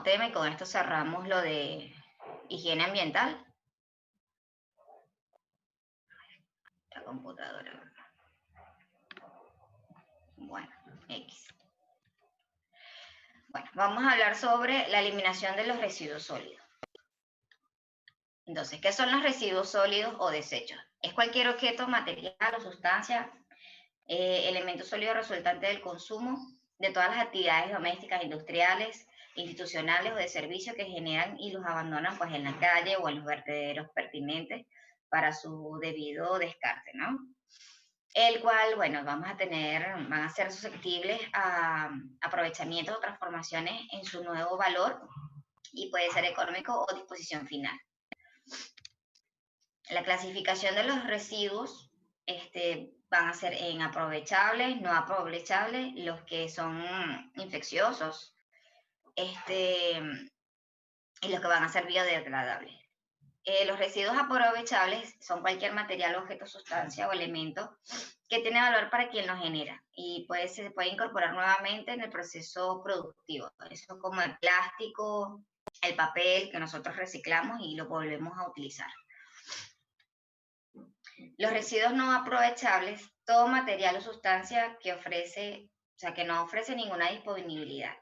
tema, y con esto cerramos lo de higiene ambiental. La computadora. Bueno, X. Bueno, vamos a hablar sobre la eliminación de los residuos sólidos. Entonces, ¿qué son los residuos sólidos o desechos? Es cualquier objeto, material o sustancia, elemento sólido resultante del consumo de todas las actividades domésticas, industriales, institucionales o de servicio que generan y los abandonan pues en la calle o en los vertederos pertinentes para su debido descarte, ¿no? El cual, bueno, van a ser susceptibles a aprovechamientos o transformaciones en su nuevo valor y puede ser económico o disposición final. La clasificación de los residuos van a ser en aprovechables, no aprovechables, los que son infecciosos, y los que van a ser biodegradables. Los residuos aprovechables son cualquier material, objeto, sustancia o elemento que tiene valor para quien lo genera y se puede incorporar nuevamente en el proceso productivo. Eso como el plástico, el papel que nosotros reciclamos y lo volvemos a utilizar. Los residuos no aprovechables, todo material o sustancia que no ofrece ninguna disponibilidad,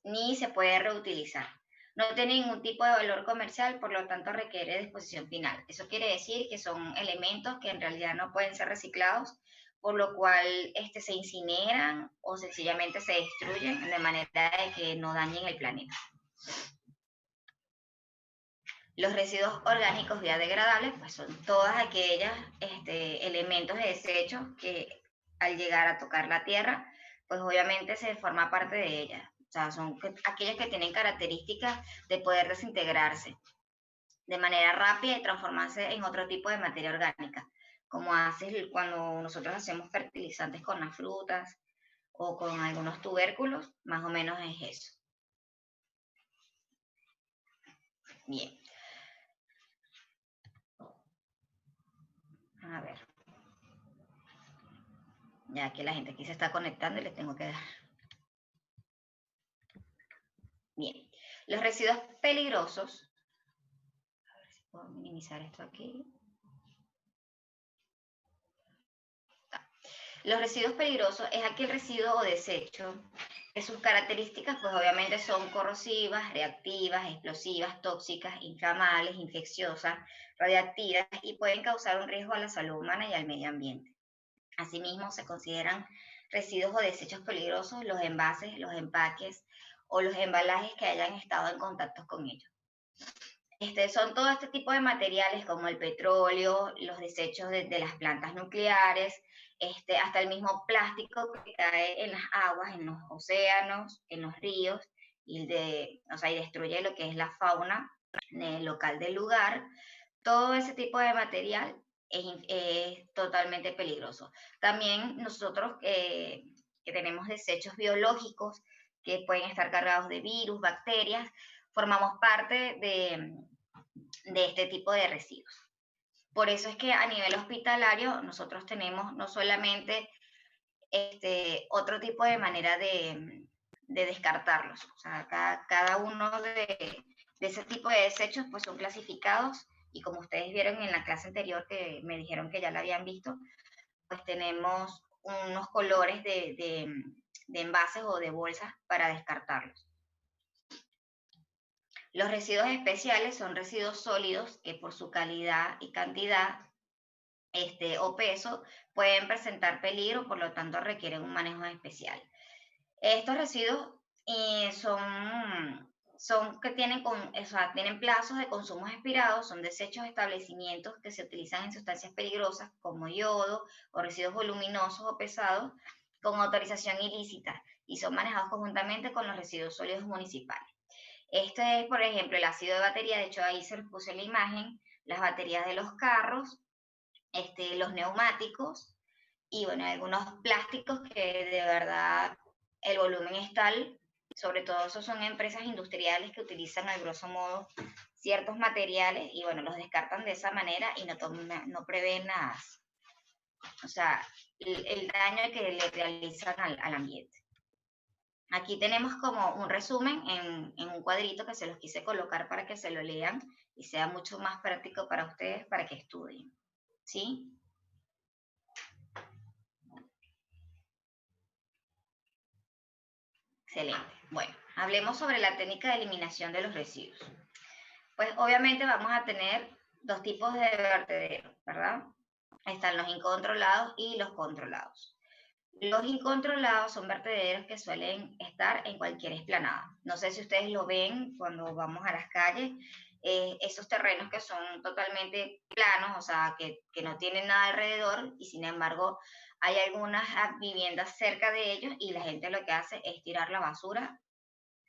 ni se puede reutilizar. No tiene ningún tipo de valor comercial, por lo tanto requiere disposición final. Eso quiere decir que son elementos que en realidad no pueden ser reciclados, por lo cual se incineran o sencillamente se destruyen de manera de que no dañen el planeta. Los residuos orgánicos biodegradables pues son todas aquellas elementos de desecho que al llegar a tocar la tierra, pues obviamente se forma parte de ella. O sea, son aquellos que tienen características de poder desintegrarse de manera rápida y transformarse en otro tipo de materia orgánica, como hace cuando nosotros hacemos fertilizantes con las frutas o con algunos tubérculos, más o menos es eso. Bien. A ver. Ya que la gente aquí se está conectando y les tengo que dar. Bien. Los residuos peligrosos. A ver si puedo minimizar esto aquí. Los residuos peligrosos es aquel residuo o desecho que sus características pues obviamente son corrosivas, reactivas, explosivas, tóxicas, inflamables, infecciosas, radiactivas y pueden causar un riesgo a la salud humana y al medio ambiente. Asimismo, se consideran residuos o desechos peligrosos los envases, los empaques o los embalajes que hayan estado en contacto con ellos. Son todo este tipo de materiales como el petróleo, los desechos de las plantas nucleares, hasta el mismo plástico que cae en las aguas, en los océanos, en los ríos, y destruye lo que es la fauna local del lugar. Todo ese tipo de material es totalmente peligroso. También nosotros que tenemos desechos biológicos que pueden estar cargados de virus, bacterias, formamos parte de este tipo de residuos. Por eso es que a nivel hospitalario nosotros tenemos no solamente otro tipo de manera de descartarlos. O sea, cada uno de ese tipo de desechos pues son clasificados y como ustedes vieron en la clase anterior que me dijeron que ya la habían visto, pues tenemos unos colores de envases o de bolsas para descartarlos. Los residuos especiales son residuos sólidos que por su calidad y cantidad o peso pueden presentar peligro, por lo tanto requieren un manejo especial. Estos residuos son que tienen plazos de consumo expirados, son desechos de establecimientos que se utilizan en sustancias peligrosas como yodo o residuos voluminosos o pesados con autorización ilícita y son manejados conjuntamente con los residuos sólidos municipales. Este es, por ejemplo, el ácido de batería, de hecho ahí se los puse la imagen, las baterías de los carros, los neumáticos y bueno, algunos plásticos que de verdad el volumen es tal, sobre todo esos son empresas industriales que utilizan al grosso modo ciertos materiales y bueno, los descartan de esa manera y no prevén nada, o sea, el daño que le realizan al ambiente. Aquí tenemos como un resumen en un cuadrito que se los quise colocar para que se lo lean y sea mucho más práctico para ustedes para que estudien. ¿Sí? Excelente. Bueno, hablemos sobre la técnica de eliminación de los residuos. Pues obviamente vamos a tener dos tipos de vertederos, ¿verdad? Están los incontrolados y los controlados. Los incontrolados son vertederos que suelen estar en cualquier explanada. No sé si ustedes lo ven cuando vamos a las calles, esos terrenos que son totalmente planos, o sea, que no tienen nada alrededor y sin embargo hay algunas viviendas cerca de ellos y la gente lo que hace es tirar la basura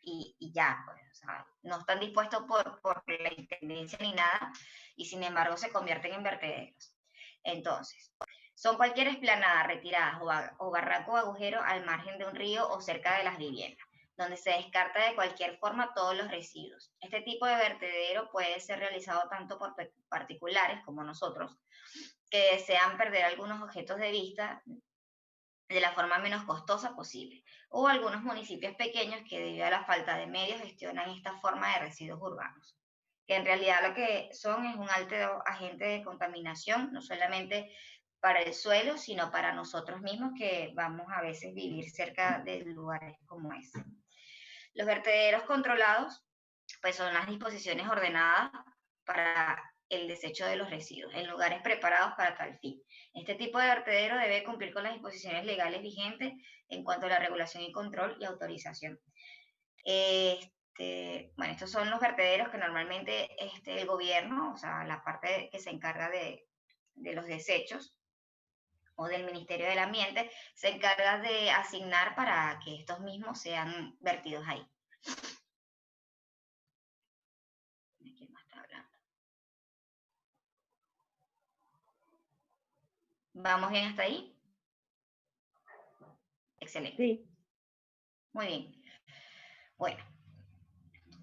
y ya, pues, o sea, no están dispuestos por la intendencia ni nada y sin embargo se convierten en vertederos. Entonces, son cualquier esplanada, retirada o barranco o agujero al margen de un río o cerca de las viviendas, donde se descarta de cualquier forma todos los residuos. Este tipo de vertedero puede ser realizado tanto por particulares como nosotros, que desean perder algunos objetos de vista de la forma menos costosa posible, o algunos municipios pequeños que debido a la falta de medios gestionan esta forma de residuos urbanos, que en realidad lo que son es un alto agente de contaminación, no solamente para el suelo, sino para nosotros mismos que vamos a veces vivir cerca de lugares como ese. Los vertederos controlados pues son las disposiciones ordenadas para el desecho de los residuos en lugares preparados para tal fin. Este tipo de vertedero debe cumplir con las disposiciones legales vigentes en cuanto a la regulación y control y autorización. Bueno, estos son los vertederos que normalmente el gobierno, o sea, la parte que se encarga de los desechos o del Ministerio del Ambiente, se encarga de asignar para que estos mismos sean vertidos ahí. ¿Quién más está hablando? ¿Vamos bien hasta ahí? Excelente. Sí. Muy bien. Bueno,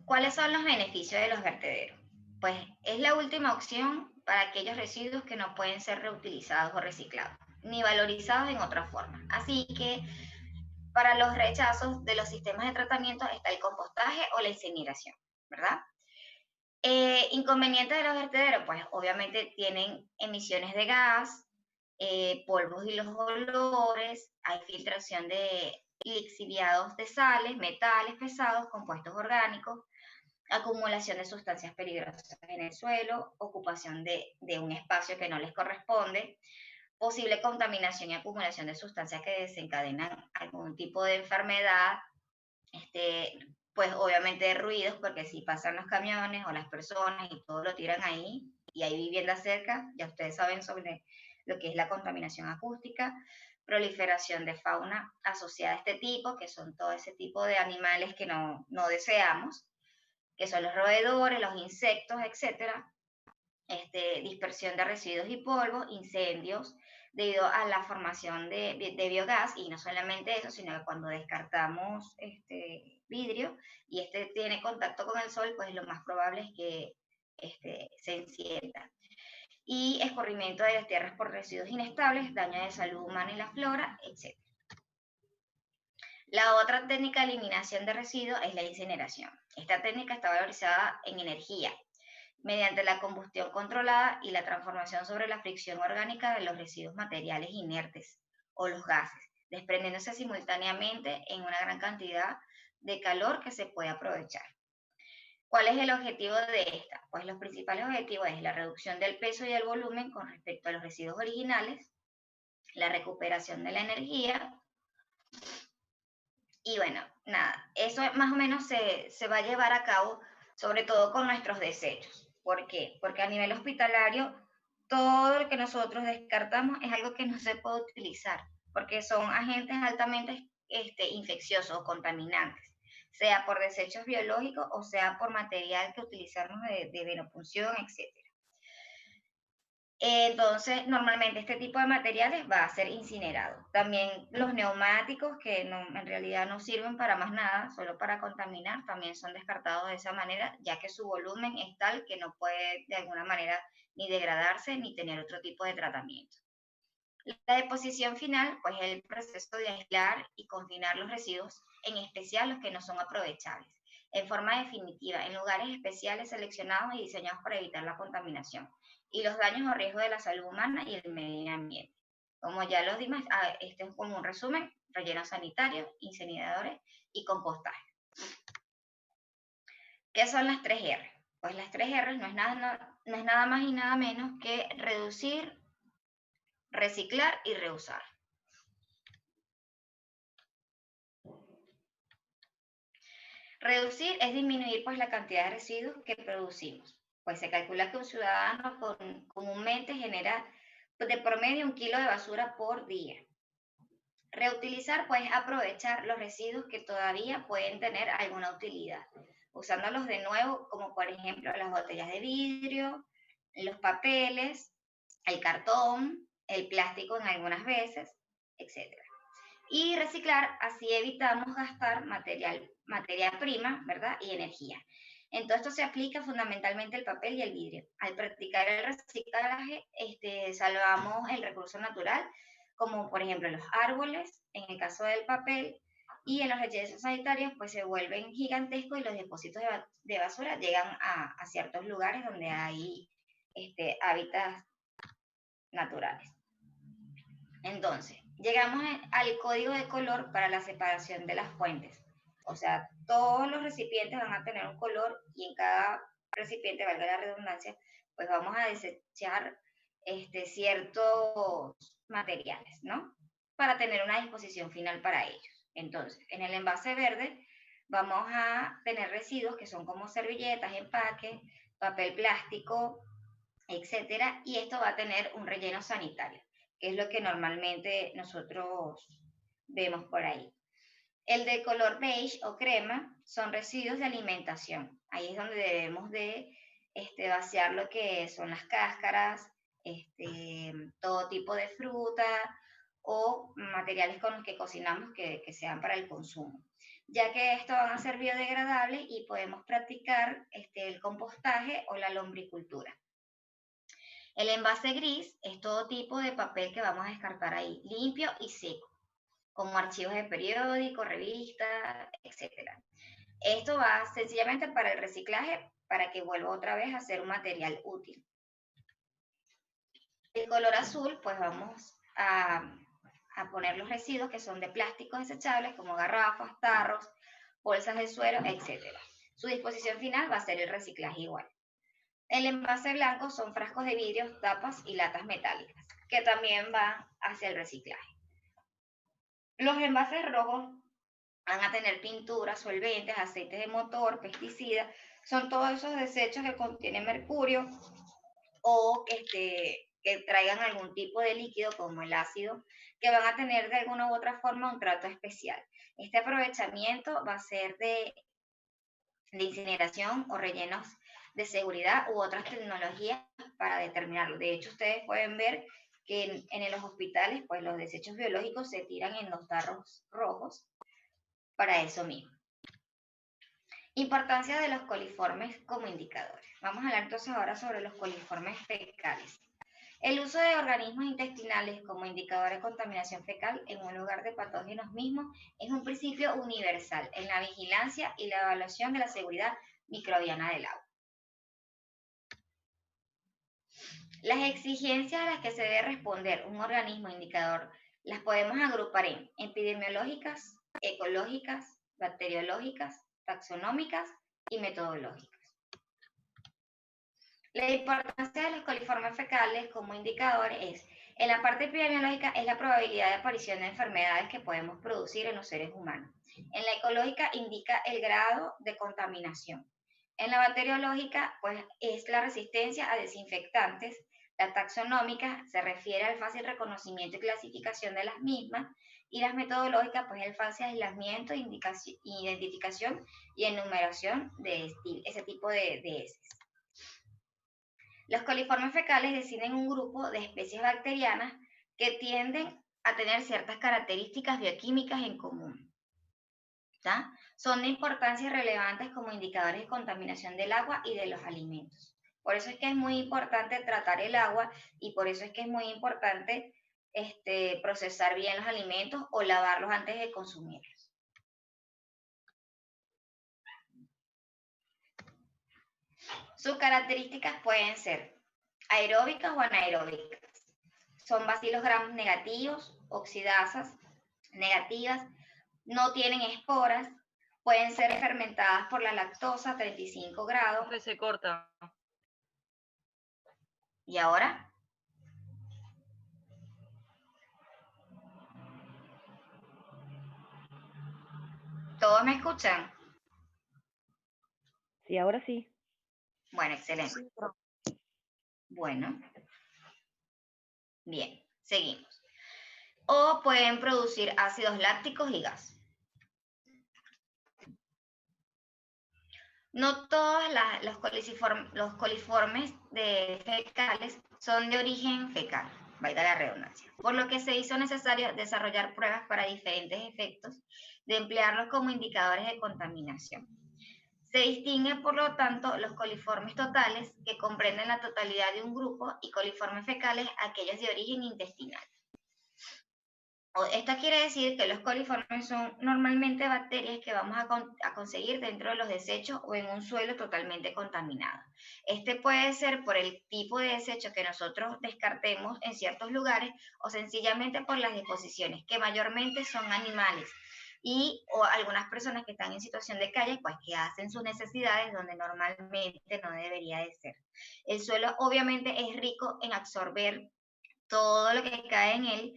¿cuáles son los beneficios de los vertederos? Pues es la última opción para aquellos residuos que no pueden ser reutilizados o reciclados, ni valorizados en otra forma. Así que para los rechazos de los sistemas de tratamiento está el compostaje o la incineración, ¿verdad? Inconvenientes de los vertederos, pues obviamente tienen emisiones de gas, polvos y los olores, hay filtración de lixiviados de sales, metales pesados, compuestos orgánicos, acumulación de sustancias peligrosas en el suelo, ocupación de un espacio que no les corresponde, posible contaminación y acumulación de sustancias que desencadenan algún tipo de enfermedad, pues obviamente de ruidos, porque si pasan los camiones o las personas y todo lo tiran ahí y hay viviendas cerca, ya ustedes saben sobre lo que es la contaminación acústica, proliferación de fauna asociada a este tipo, que son todo ese tipo de animales que no deseamos, que son los roedores, los insectos, etcétera, dispersión de residuos y polvo, incendios, debido a la formación de biogás, y no solamente eso, sino que cuando descartamos vidrio y tiene contacto con el sol, pues lo más probable es que se encienda. Y escurrimiento de las tierras por residuos inestables, daño de salud humana y la flora, etc. La otra técnica de eliminación de residuos es la incineración. Esta técnica está valorizada en energía, mediante la combustión controlada y la transformación sobre la fricción orgánica de los residuos materiales inertes o los gases, desprendiéndose simultáneamente en una gran cantidad de calor que se puede aprovechar. ¿Cuál es el objetivo de esta? Pues los principales objetivos es la reducción del peso y el volumen con respecto a los residuos originales, la recuperación de la energía y bueno, nada, eso más o menos se va a llevar a cabo sobre todo con nuestros desechos. ¿Por qué? Porque a nivel hospitalario, todo lo que nosotros descartamos es algo que no se puede utilizar, porque son agentes altamente infecciosos o contaminantes, sea por desechos biológicos o sea por material que utilizamos de venopunción, etc. Entonces, normalmente este tipo de materiales va a ser incinerado. También los neumáticos, que en realidad no sirven para más nada, solo para contaminar, también son descartados de esa manera, ya que su volumen es tal que no puede de alguna manera ni degradarse ni tener otro tipo de tratamiento. La deposición final, pues es el proceso de aislar y confinar los residuos en especial los que no son aprovechables, en forma definitiva, en lugares especiales seleccionados y diseñados para evitar la contaminación y los daños o riesgos de la salud humana y el medio ambiente. Como ya lo dimos, este es como un resumen: rellenos sanitarios, incineradores y compostaje. ¿Qué son las 3R? Pues las 3R no es nada más y nada menos que reducir, reciclar y reusar. Reducir es disminuir pues la cantidad de residuos que producimos. Pues se calcula que un ciudadano comúnmente genera de promedio 1 kilo de basura por día. Reutilizar pues aprovechar los residuos que todavía pueden tener alguna utilidad, usándolos de nuevo, como por ejemplo las botellas de vidrio, los papeles, el cartón, el plástico en algunas veces, etc. Y reciclar, así evitamos gastar materia prima, ¿verdad? Y energía. En todo esto se aplica fundamentalmente el papel y el vidrio. Al practicar el reciclaje, salvamos el recurso natural, como por ejemplo los árboles, en el caso del papel, y en los rellenos sanitarios, pues se vuelven gigantescos y los depósitos de basura llegan a ciertos lugares donde hay hábitats naturales. Entonces, llegamos al código de color para la separación de las fuentes. O sea, todos los recipientes van a tener un color y en cada recipiente, valga la redundancia, pues vamos a desechar ciertos materiales, ¿no? Para tener una disposición final para ellos. Entonces, en el envase verde vamos a tener residuos que son como servilletas, empaques, papel plástico, etcétera, y esto va a tener un relleno sanitario, que es lo que normalmente nosotros vemos por ahí. El de color beige o crema son residuos de alimentación. Ahí es donde debemos de vaciar lo que son las cáscaras, todo tipo de fruta o materiales con los que cocinamos que sean para el consumo, ya que estos van a ser biodegradables y podemos practicar el compostaje o la lombricultura. El envase gris es todo tipo de papel que vamos a descartar ahí, limpio y seco, como archivos de periódicos, revistas, etc. Esto va sencillamente para el reciclaje, para que vuelva otra vez a ser un material útil. El color azul, pues vamos a poner los residuos que son de plásticos desechables, como garrafas, tarros, bolsas de suero, etc. Su disposición final va a ser el reciclaje igual. El envase blanco son frascos de vidrio, tapas y latas metálicas, que también van hacia el reciclaje. Los envases rojos van a tener pinturas, solventes, aceites de motor, pesticidas, son todos esos desechos que contienen mercurio o que traigan algún tipo de líquido como el ácido, que van a tener de alguna u otra forma un trato especial. Este aprovechamiento va a ser de incineración o rellenos de seguridad u otras tecnologías para determinarlo. De hecho, ustedes pueden ver que en los hospitales, pues los desechos biológicos se tiran en los tarros rojos para eso mismo. Importancia de los coliformes como indicadores. Vamos a hablar entonces ahora sobre los coliformes fecales. El uso de organismos intestinales como indicador de contaminación fecal en un lugar de patógenos mismos es un principio universal en la vigilancia y la evaluación de la seguridad microbiana del agua. Las exigencias a las que se debe responder un organismo indicador las podemos agrupar en epidemiológicas, ecológicas, bacteriológicas, taxonómicas y metodológicas. La importancia de los coliformes fecales como indicadores es: en la parte epidemiológica es la probabilidad de aparición de enfermedades que podemos producir en los seres humanos. En la ecológica indica el grado de contaminación. En la bacteriológica, pues es la resistencia a desinfectantes. La taxonómica se refiere al fácil reconocimiento y clasificación de las mismas. Y las metodológicas, pues el fácil aislamiento, identificación y enumeración de ese tipo de heces. Los coliformes fecales definen un grupo de especies bacterianas que tienden a tener ciertas características bioquímicas en común. ¿Tá? Son de importancia relevantes como indicadores de contaminación del agua y de los alimentos. Por eso es que es muy importante tratar el agua y por eso es que es muy importante procesar bien los alimentos o lavarlos antes de consumirlos. Sus características pueden ser aeróbicas o anaeróbicas. Son bacilos gramos negativos, oxidasas negativas, no tienen esporas, pueden ser fermentadas por la lactosa a 35 grados. Se corta. ¿Y ahora? ¿Todos me escuchan? Sí, ahora sí. Bueno, excelente. Bueno. Bien, seguimos. O pueden producir ácidos lácticos y gas. No todos los coliformes fecales son de origen fecal, valga la redundancia, por lo que se hizo necesario desarrollar pruebas para diferentes efectos de emplearlos como indicadores de contaminación. Se distinguen, por lo tanto, los coliformes totales, que comprenden la totalidad de un grupo, y coliformes fecales, aquellos de origen intestinal. Esto quiere decir que los coliformes son normalmente bacterias que vamos a conseguir dentro de los desechos o en un suelo totalmente contaminado. Este puede ser por el tipo de desecho que nosotros descartemos en ciertos lugares o sencillamente por las deposiciones, que mayormente son animales, o algunas personas que están en situación de calle, pues que hacen sus necesidades donde normalmente no debería de ser. El suelo obviamente es rico en absorber todo lo que cae en él,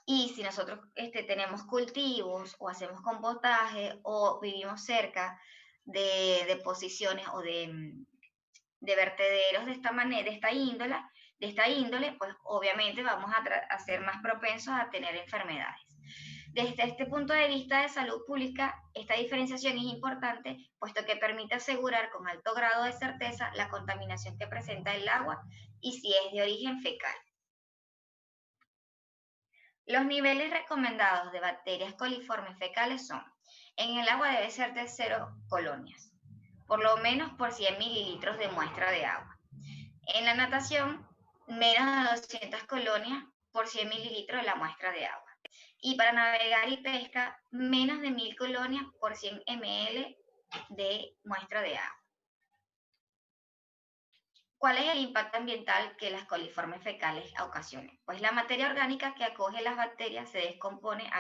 y si nosotros tenemos cultivos o hacemos compostaje o vivimos cerca de deposiciones o de vertederos de esta manera, de esta índole, pues obviamente vamos a ser más propensos a tener enfermedades. Desde este punto de vista de salud pública, esta diferenciación es importante, puesto que permite asegurar con alto grado de certeza la contaminación que presenta el agua y si es de origen fecal. Los niveles recomendados de bacterias coliformes fecales son: en el agua debe ser de 0 colonias, por lo menos por 100 mililitros de muestra de agua. En la natación, menos de 200 colonias por 100 mililitros de la muestra de agua. Y para navegar y pesca, menos de 1000 colonias por 100 ml de muestra de agua. ¿Cuál es el impacto ambiental que las coliformes fecales ocasionan? Pues la materia orgánica que acoge las bacterias se descompone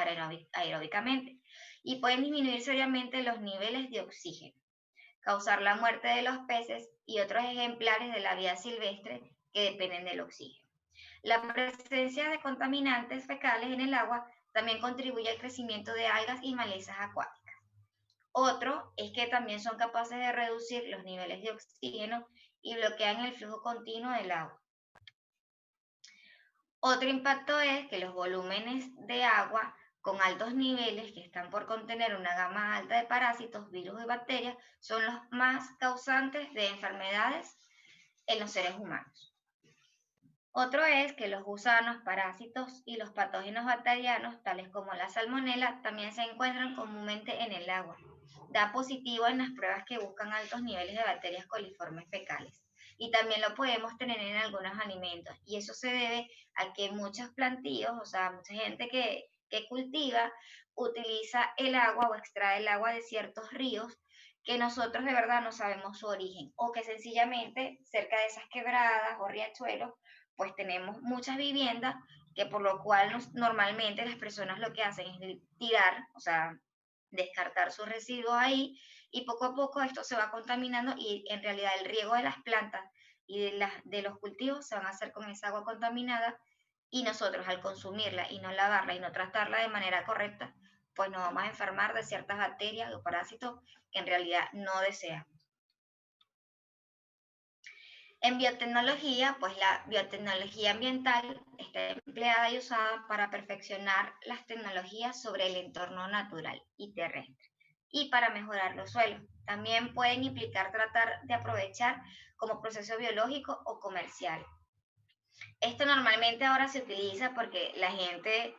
aeróbicamente y pueden disminuir seriamente los niveles de oxígeno, causar la muerte de los peces y otros ejemplares de la vida silvestre que dependen del oxígeno. La presencia de contaminantes fecales en el agua también contribuye al crecimiento de algas y malezas acuáticas. Otro es que también son capaces de reducir los niveles de oxígeno y bloquean el flujo continuo del agua. Otro impacto es que los volúmenes de agua con altos niveles, que están por contener una gama alta de parásitos, virus y bacterias, son los más causantes de enfermedades en los seres humanos. Otro es que los gusanos, parásitos y los patógenos bacterianos, tales como la salmonela, también se encuentran comúnmente en el agua. Da positivo en las pruebas que buscan altos niveles de bacterias coliformes fecales. Y también lo podemos tener en algunos alimentos. Y eso se debe a que muchos plantíos, o sea, mucha gente que cultiva, utiliza el agua o extrae el agua de ciertos ríos que nosotros de verdad no sabemos su origen, o que sencillamente cerca de esas quebradas o riachuelos pues tenemos muchas viviendas, que por lo cual normalmente las personas lo que hacen es tirar, o sea, descartar sus residuos ahí, y poco a poco esto se va contaminando y en realidad el riego de las plantas y de los cultivos se van a hacer con esa agua contaminada, y nosotros al consumirla y no lavarla y no tratarla de manera correcta, pues nos vamos a enfermar de ciertas bacterias o parásitos que en realidad no deseamos. En biotecnología, pues la biotecnología ambiental está empleada y usada para perfeccionar las tecnologías sobre el entorno natural y terrestre y para mejorar los suelos. También pueden implicar tratar de aprovechar como proceso biológico o comercial. Esto normalmente ahora se utiliza porque la gente,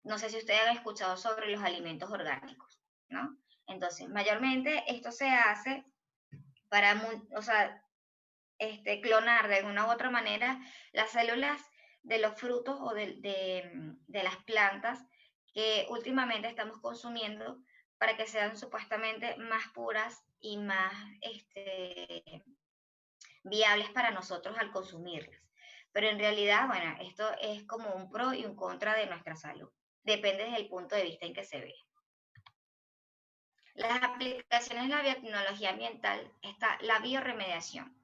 no sé si ustedes han escuchado sobre los alimentos orgánicos, ¿no? Entonces, mayormente esto se hace para, o sea, clonar de alguna u otra manera las células de los frutos o de las plantas que últimamente estamos consumiendo, para que sean supuestamente más puras y más viables para nosotros al consumirlas. Pero en realidad, bueno, esto es como un pro y un contra de nuestra salud. Depende desde el punto de vista en que se ve. Las aplicaciones de la biotecnología ambiental está la bioremediación,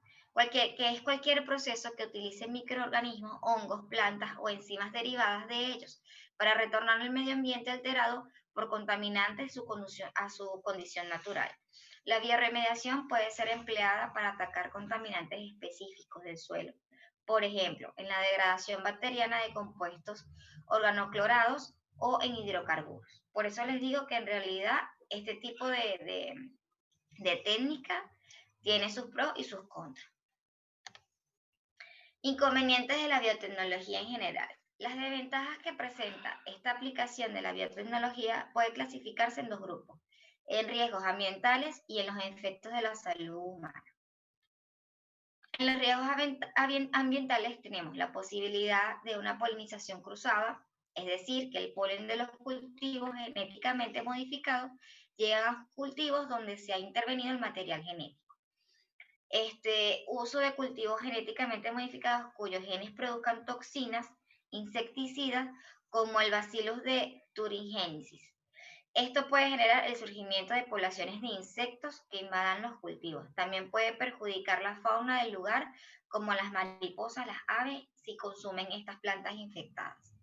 que es cualquier proceso que utilice microorganismos, hongos, plantas o enzimas derivadas de ellos para retornar al medio ambiente alterado por contaminantes a su condición natural. La bioremediación puede ser empleada para atacar contaminantes específicos del suelo, por ejemplo, en la degradación bacteriana de compuestos organoclorados o en hidrocarburos. Por eso les digo que en realidad este tipo de técnica tiene sus pros y sus contras. Inconvenientes de la biotecnología en general. Las desventajas que presenta esta aplicación de la biotecnología puede clasificarse en dos grupos, en riesgos ambientales y en los efectos de la salud humana. En los riesgos ambientales tenemos la posibilidad de una polinización cruzada, es decir, que el polen de los cultivos genéticamente modificados llega a cultivos donde se ha intervenido el material genético. Uso de cultivos genéticamente modificados cuyos genes produzcan toxinas, insecticidas, como el Bacillus de thuringiensis. Esto puede generar el surgimiento de poblaciones de insectos que invadan los cultivos. También puede perjudicar la fauna del lugar, como las mariposas, las aves, si consumen estas plantas infectadas.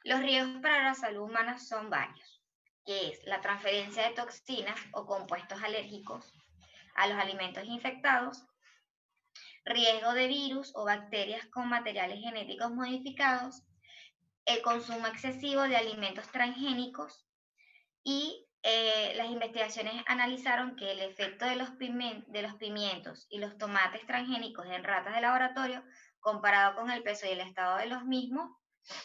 Los riesgos para la salud humana son varios, que es la transferencia de toxinas o compuestos alérgicos a los alimentos infectados, riesgo de virus o bacterias con materiales genéticos modificados, el consumo excesivo de alimentos transgénicos y las investigaciones analizaron que el efecto de los pimientos y los tomates transgénicos en ratas de laboratorio, comparado con el peso y el estado de los mismos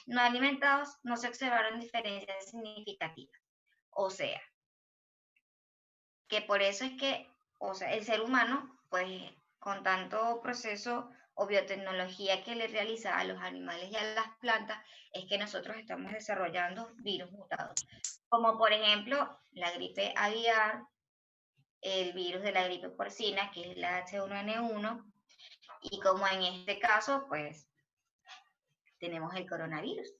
no alimentados, no se observaron diferencias significativas. O sea, que por eso es que, o sea, el ser humano, pues con tanto proceso o biotecnología que le realiza a los animales y a las plantas, es que nosotros estamos desarrollando virus mutados. Como por ejemplo la gripe aviar, el virus de la gripe porcina, que es la H1N1, y como en este caso, pues tenemos el coronavirus.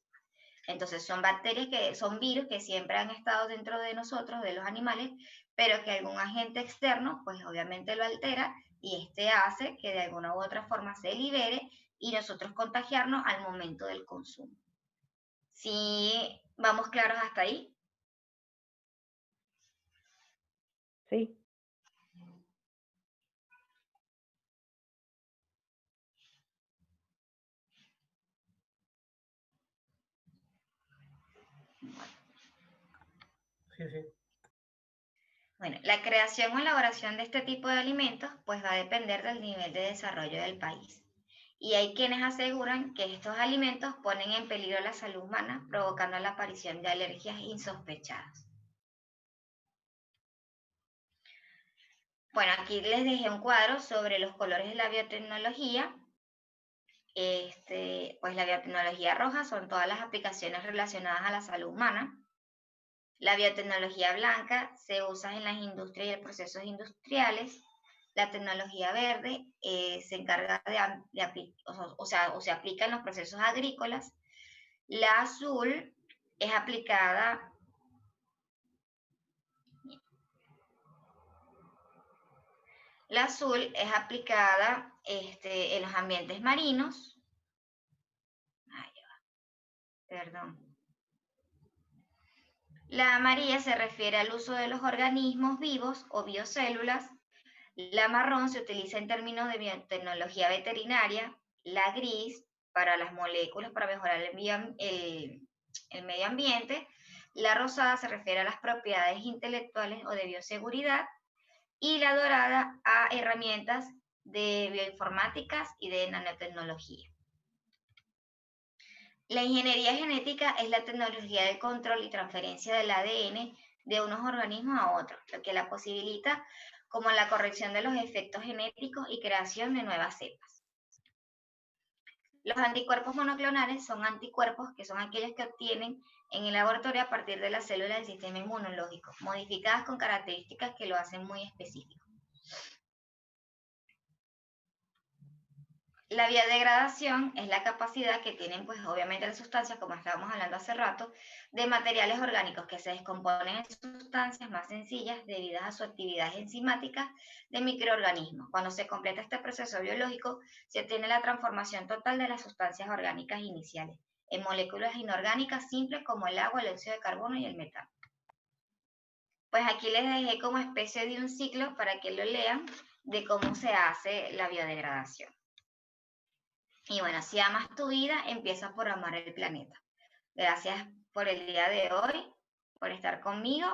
Entonces son bacterias son virus que siempre han estado dentro de nosotros, de los animales, pero que algún agente externo, pues obviamente lo altera y hace que de alguna u otra forma se libere y nosotros contagiarnos al momento del consumo. ¿Sí vamos claros hasta ahí? Sí. Sí, sí. Bueno, la creación o elaboración de este tipo de alimentos pues va a depender del nivel de desarrollo del país. Y hay quienes aseguran que estos alimentos ponen en peligro la salud humana, provocando la aparición de alergias insospechadas. Bueno, aquí les dejé un cuadro sobre los colores de la biotecnología. Pues la biotecnología roja son todas las aplicaciones relacionadas a la salud humana. La biotecnología blanca se usa en las industrias y en procesos industriales. La tecnología verde se encarga o se aplica en los procesos agrícolas. La azul es aplicada en los ambientes marinos. Perdón. La amarilla se refiere al uso de los organismos vivos o biocélulas. La marrón se utiliza en términos de biotecnología veterinaria. La gris para las moléculas para mejorar el medio ambiente. La rosada se refiere a las propiedades intelectuales o de bioseguridad. Y la dorada a herramientas de bioinformáticas y de nanotecnología. La ingeniería genética es la tecnología de control y transferencia del ADN de unos organismos a otros, lo que la posibilita como la corrección de los efectos genéticos y creación de nuevas cepas. Los anticuerpos monoclonales son anticuerpos que son aquellos que obtienen en el laboratorio a partir de las células del sistema inmunológico, modificadas con características que lo hacen muy específico. La biodegradación es la capacidad que tienen, pues obviamente las sustancias, como estábamos hablando hace rato, de materiales orgánicos que se descomponen en sustancias más sencillas debido a su actividad enzimática de microorganismos. Cuando se completa este proceso biológico, se obtiene la transformación total de las sustancias orgánicas iniciales en moléculas inorgánicas simples como el agua, el óxido de carbono y el metano. Pues aquí les dejé como especie de un ciclo para que lo lean de cómo se hace la biodegradación. Y bueno, si amas tu vida, empieza por amar el planeta. Gracias por el día de hoy, por estar conmigo.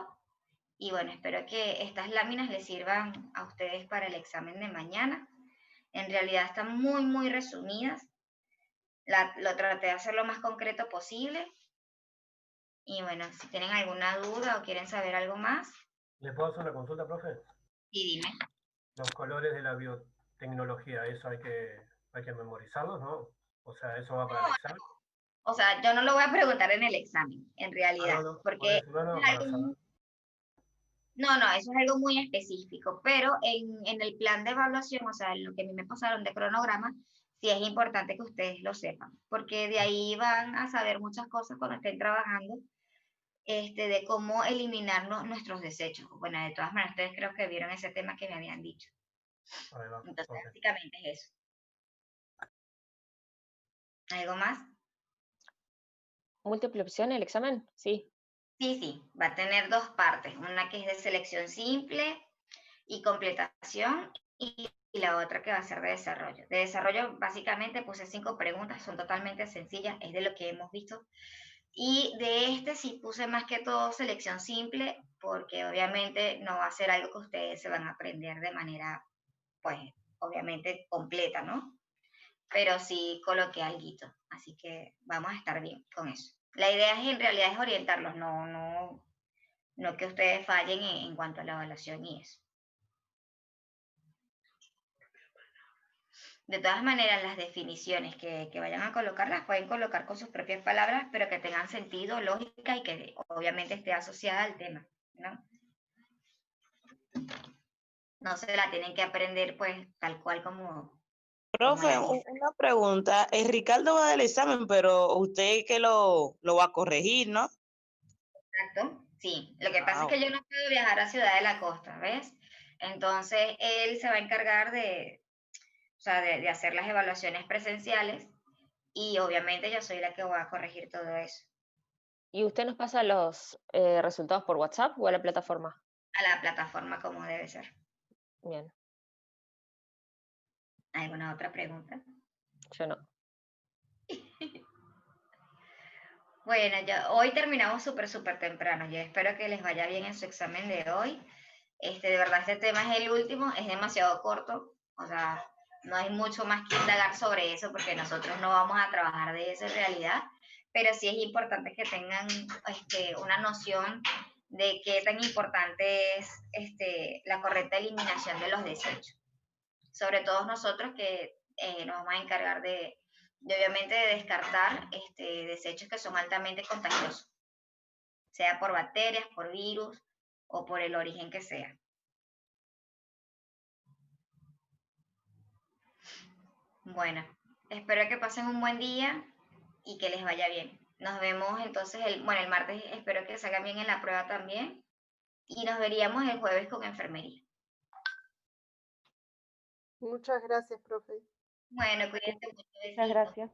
Y bueno, espero que estas láminas les sirvan a ustedes para el examen de mañana. En realidad están muy, muy resumidas. Lo traté de hacer lo más concreto posible. Y bueno, si tienen alguna duda o quieren saber algo más, ¿Le puedo hacer una consulta, profe? y dime. Los colores de la biotecnología, eso hay que memorizarlos, ¿no? O sea, eso va para el examen. O sea, yo no lo voy a preguntar en el examen, en Ah, realidad, no, no, por porque eso, no, no, es para algo saber. no, no, eso es algo muy específico, pero en el plan de evaluación, o sea, en lo que a mí me pasaron de cronograma, sí es importante que ustedes lo sepan, porque de ahí van a saber muchas cosas cuando estén trabajando, de cómo eliminar nuestros desechos. Bueno, de todas maneras, ustedes creo que vieron ese tema que me habían dicho. Ahí va, Entonces, ok. básicamente es eso. ¿Algo más? ¿Múltiple opción el examen? Sí. Sí, sí, va a tener dos partes, una que es de selección simple y completación y la otra que va a ser de desarrollo. De desarrollo básicamente puse 5 preguntas, son totalmente sencillas, es de lo que hemos visto. Y de este sí puse más que todo selección simple, porque obviamente no va a ser algo que ustedes se van a aprender de manera, pues, obviamente completa, ¿no? Pero sí coloqué alguito, así que vamos a estar bien con eso. La idea es en realidad es orientarlos, no que ustedes fallen en cuanto a la evaluación y eso. De todas maneras, las definiciones que vayan a colocar las pueden colocar con sus propias palabras, pero que tengan sentido, lógica y que obviamente esté asociada al tema, ¿no? No se la tienen que aprender pues tal cual como Profe, la dice. una pregunta. Ricardo va del examen, pero usted que lo va a corregir, ¿no? Exacto, sí. Lo que pasa es Ah, que yo no puedo viajar a Ciudad de la Costa, ¿ves? Entonces, él se va a encargar o sea, de hacer las evaluaciones presenciales y obviamente yo soy la que va a corregir todo eso. ¿Y usted nos pasa los resultados por WhatsApp o a la plataforma? A la plataforma como debe ser. Bien, ¿Alguna otra pregunta? yo no. Bueno, hoy terminamos súper temprano. Yo espero que les vaya bien en su examen de hoy. De verdad, este tema es el último, es demasiado corto. O sea, no hay mucho más que indagar sobre eso porque nosotros no vamos a trabajar de eso en realidad. Pero sí es importante que tengan una noción de qué tan importante es la correcta eliminación de los desechos. Sobre todo nosotros que nos vamos a encargar de obviamente de descartar desechos que son altamente contagiosos, sea por bacterias, por virus o por el origen que sea. Bueno, espero que pasen un buen día y que les vaya bien. Nos vemos entonces, el martes espero que salgan bien en la prueba también y nos veríamos el jueves con enfermería. Muchas gracias, profe. Bueno, cuídense mucho, Muchas besitos. gracias.